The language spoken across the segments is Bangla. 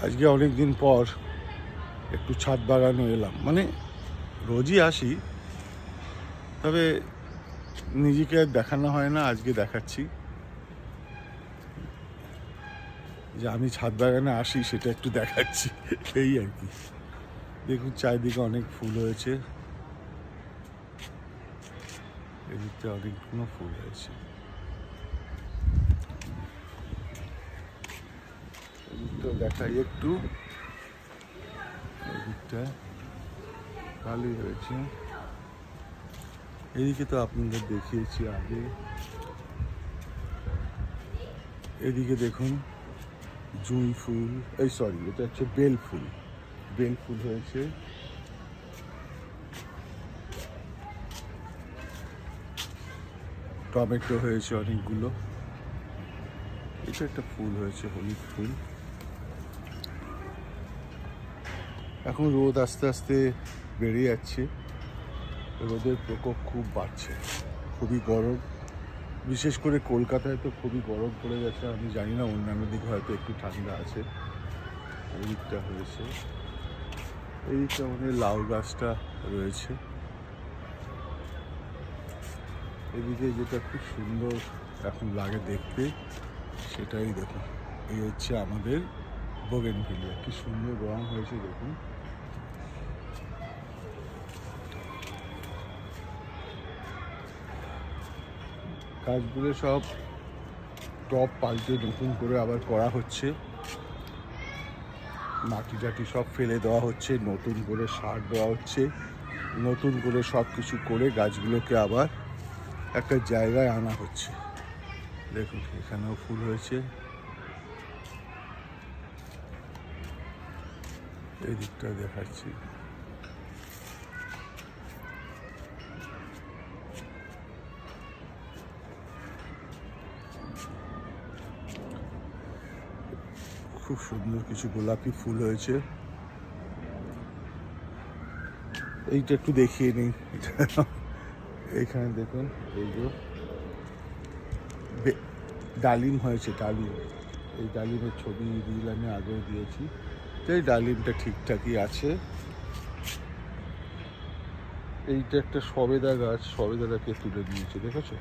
আজকে অনেক দিন পর একটু ছাদ বাগানে এলাম। মানে রোজই আসি, তবে নিজেকে আর দেখানো হয় না। আজকে দেখাচ্ছি যে আমি ছাদ বাগানে আসি, সেটা একটু দেখাচ্ছি, এই আর কি। দেখুন চারিদিকে অনেক ফুল হয়েছে, এদিকটা অনেকগুলো ফুল হয়েছে। এদিকটা দেখাই একটু, এদিকটা খালি হয়েছে। এদিকে তো আপনাদের দেখিয়েছি আগে। এদিকে দেখুন জুঁই ফুল, এই সরি, এটা হচ্ছে বেল ফুল। বেল ফুল হয়েছে। টমেটো হয়েছে অনেকগুলো। এটা একটা ফুল হয়েছে, হলুদ ফুল। এখন রোদ আস্তে আস্তে বেড়ে যাচ্ছে, রোদের প্রকোপ খুব বাড়ছে, খুবই গরম। বিশেষ করে কলকাতায় তো খুবই গরম পড়ে গেছে। আমি জানি না অন্যান্য দিকে হয়তো একটু ঠান্ডা আছে। এই দিকটা হয়েছে, এই দিকটা আমাদের লাউ গাছটা রয়েছে। এদিকে যেটা খুব সুন্দর এখন লাগে দেখতে, সেটাই দেখুন। এই হচ্ছে আমাদের বোগেনভিলিয়া, কি সুন্দর রং হয়েছে দেখুন। গাছগুলো সব টপ পাল্টে নতুন করে আবার করা হচ্ছে, মাটি টাটি সব ফেলে দেওয়া হচ্ছে, নতুন করে সার দেওয়া হচ্ছে, নতুন করে সব কিছু করে গাছগুলোকে আবার একটা জায়গায় আনা হচ্ছে। দেখুন এখানেও ফুল হয়েছে, এই দিকটা দেখাচ্ছি। খুব সুন্দর কিছু গোলাপি ফুল হয়েছে। এইটা একটু দেখিয়ে নিই, এইখানে দেখুন এই যে ডালিম হয়েছে, ডালিম। এই ডালিমের ছবি রিল আমি আগেও দিয়েছি। এই ডালিমটা ঠিকঠাকই আছে। এইটা একটা সবেদা গাছ, সবেদাটাকে তুলে দিয়েছে, দেখেছো?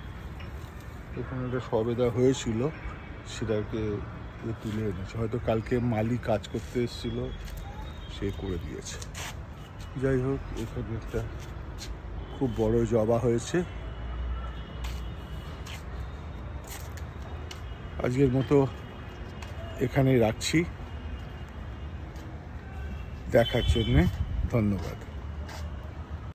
এখানে একটা সবেদা হয়েছিল, সেটাকে তুলে এনেছে। হয়তো কালকে মালি কাজ করতে এসেছিল, সে করে দিয়েছে। যাই হোক, এখানে একটা খুব বড় জবা হয়েছে। আজকের মতো এখানেই রাখছি। দেখার জন্যে ধন্যবাদ।